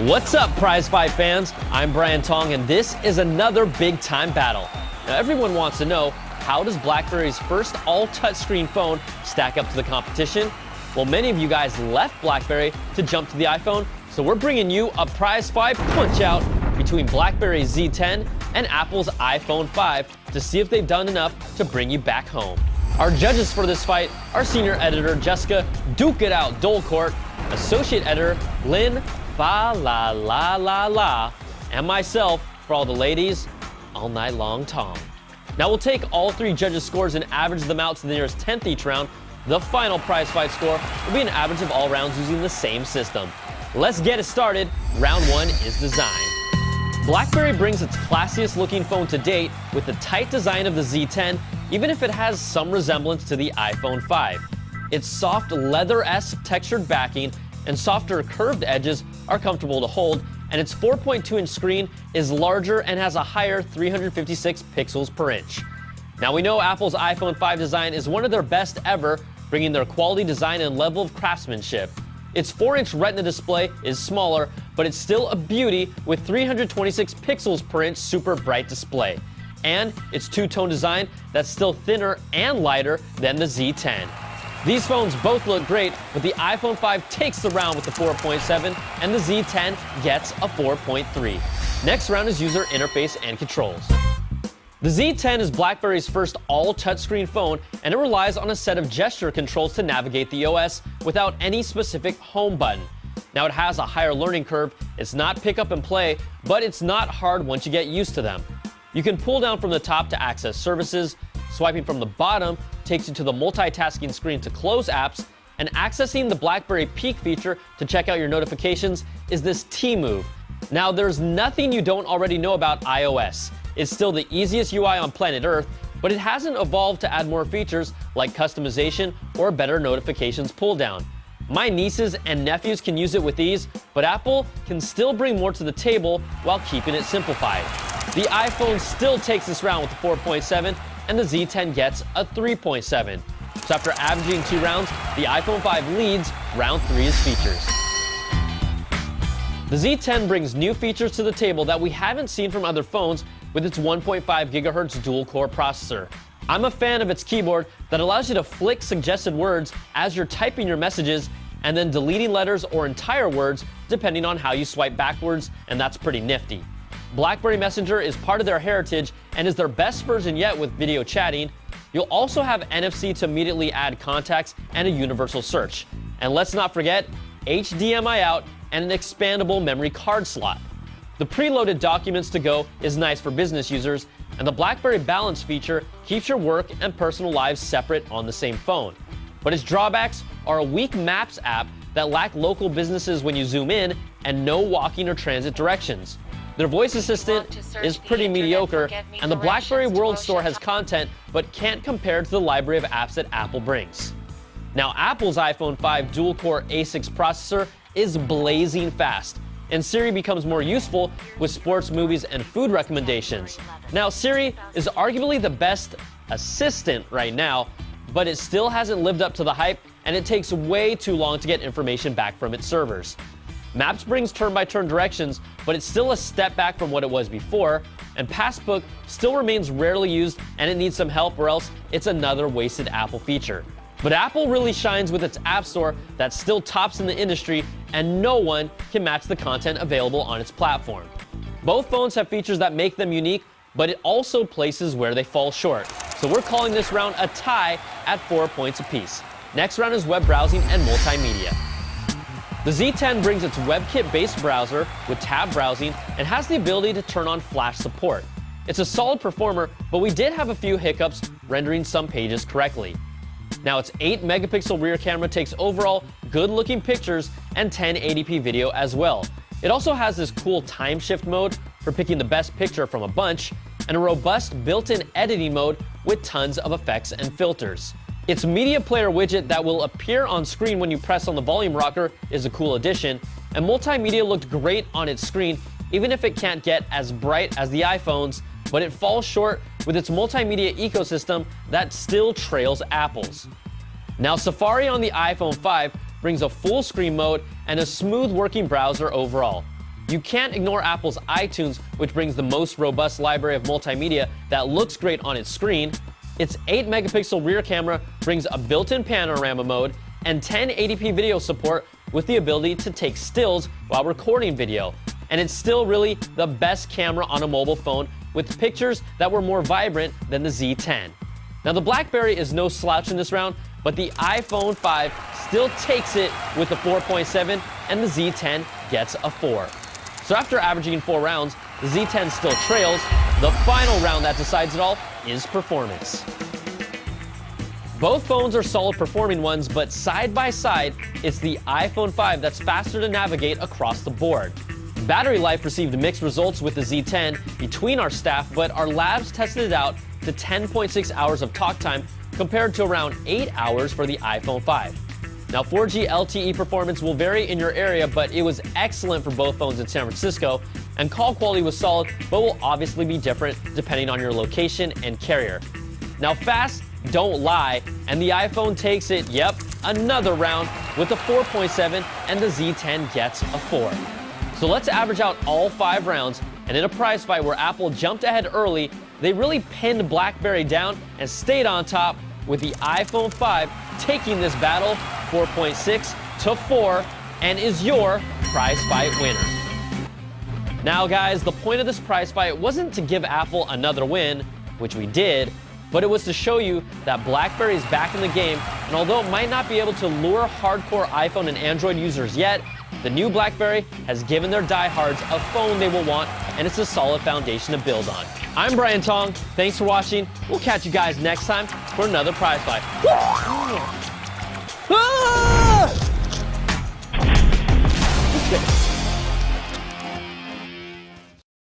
What's up, Prize5 fans? I'm Brian Tong, and this is another big-time battle. Now, everyone wants to know, how does BlackBerry's first all-touchscreen phone stack up to the competition? Well, many of you guys left BlackBerry to jump to the iPhone, so we're bringing you a Prize5 punch-out between BlackBerry Z10 and Apple's iPhone 5 to see if they've done enough to bring you back home. Our judges for this fight are senior editor Jessica Duke It Out Dolecourt, associate editor Lynn Fa La La La La, and myself, for all the ladies, All Night Long Tom. Now we'll take all three judges' scores and average them out to the nearest 10th each round. The final prize fight score will be an average of all rounds using the same system. Let's get it started. Round one is design. BlackBerry brings its classiest looking phone to date with the tight design of the Z10, even if it has some resemblance to the iPhone 5. Its soft leather-esque textured backing and softer curved edges are comfortable to hold, and its 4.2-inch screen is larger and has a higher 356 pixels per inch. Now we know Apple's iPhone 5 design is one of their best ever, bringing their quality design and level of craftsmanship. Its 4-inch Retina display is smaller, but it's still a beauty with 326 pixels per inch super bright display. And its two-tone design that's still thinner and lighter than the Z10. These phones both look great, but the iPhone 5 takes the round with the 4.7 and the Z10 gets a 4.3. Next round is user interface and controls. The Z10 is BlackBerry's first all-touchscreen phone, and it relies on a set of gesture controls to navigate the OS without any specific home button. Now it has a higher learning curve, it's not pick up and play, but it's not hard once you get used to them. You can pull down from the top to access services, swiping from the bottom takes you to the multitasking screen to close apps, and accessing the BlackBerry Peek feature to check out your notifications is this T move. Now there's nothing you don't already know about iOS. It's still the easiest UI on planet Earth, but it hasn't evolved to add more features like customization or better notifications pull down. My nieces and nephews can use it with ease, but Apple can still bring more to the table while keeping it simplified. The iPhone still takes this round with the 4.7, and the Z10 gets a 3.7. So after averaging 2 rounds, the iPhone 5 leads round 3's features. The Z10 brings new features to the table that we haven't seen from other phones with its 1.5 GHz dual-core processor. I'm a fan of its keyboard that allows you to flick suggested words as you're typing your messages and then deleting letters or entire words depending on how you swipe backwards, and that's pretty nifty. BlackBerry Messenger is part of their heritage and is their best version yet with video chatting. You'll also have NFC to immediately add contacts and a universal search. And let's not forget HDMI out and an expandable memory card slot. The preloaded Documents to Go is nice for business users, and the BlackBerry Balance feature keeps your work and personal lives separate on the same phone. But its drawbacks are a weak Maps app that lack local businesses when you zoom in and no walking or transit directions. Their voice assistant is pretty mediocre, and the BlackBerry World Store has content but can't compare to the library of apps that Apple brings. Now, Apple's iPhone 5 dual-core A6 processor is blazing fast, and Siri becomes more useful with sports, movies, and food recommendations. Now, Siri is arguably the best assistant right now, but it still hasn't lived up to the hype, and it takes way too long to get information back from its servers. Maps brings turn-by-turn directions, but it's still a step back from what it was before, and Passbook still remains rarely used, and it needs some help, or else it's another wasted Apple feature. But Apple really shines with its App Store that still tops in the industry, and no one can match the content available on its platform. Both phones have features that make them unique, but it also places where they fall short. So we're calling this round a tie at 4 points apiece. Next round is web browsing and multimedia. The Z10 brings its WebKit-based browser with tab browsing and has the ability to turn on Flash support. It's a solid performer, but we did have a few hiccups rendering some pages correctly. Now, its 8-megapixel rear camera takes overall good-looking pictures and 1080p video as well. It also has this cool time shift mode for picking the best picture from a bunch, and a robust built-in editing mode with tons of effects and filters. Its media player widget that will appear on screen when you press on the volume rocker is a cool addition, and multimedia looked great on its screen, even if it can't get as bright as the iPhone's, but it falls short with its multimedia ecosystem that still trails Apple's. Now, Safari on the iPhone 5 brings a full screen mode and a smooth working browser overall. You can't ignore Apple's iTunes, which brings the most robust library of multimedia that looks great on its screen. Its 8-megapixel rear camera brings a built-in panorama mode and 1080p video support with the ability to take stills while recording video. And it's still really the best camera on a mobile phone with pictures that were more vibrant than the Z10. Now, the Blackberry is no slouch in this round, but the iPhone 5 still takes it with the 4.7 and the Z10 gets a 4. So after averaging 4 rounds, the Z10 still trails. The final round that decides it all is performance. Both phones are solid performing ones, but side by side, it's the iPhone 5 that's faster to navigate across the board. Battery life received mixed results with the Z10 between our staff, but our labs tested it out to 10.6 hours of talk time compared to around 8 hours for the iPhone 5. Now, 4G LTE performance will vary in your area, but it was excellent for both phones in San Francisco, and call quality was solid, but will obviously be different depending on your location and carrier. Now, fast don't lie, and the iPhone takes it, yep, another round with a 4.7, and the Z10 gets a 4. So let's average out all 5 rounds, and in a prize fight where Apple jumped ahead early, they really pinned BlackBerry down and stayed on top, with the iPhone 5 taking this battle 4.6 to 4 and is your prize fight winner. Now guys, the point of this prize fight wasn't to give Apple another win, which we did, but it was to show you that BlackBerry is back in the game, and although it might not be able to lure hardcore iPhone and Android users yet, the new BlackBerry has given their diehards a phone they will want, and it's a solid foundation to build on. I'm Brian Tong. Thanks for watching. We'll catch you guys next time for another prize fight. Woo!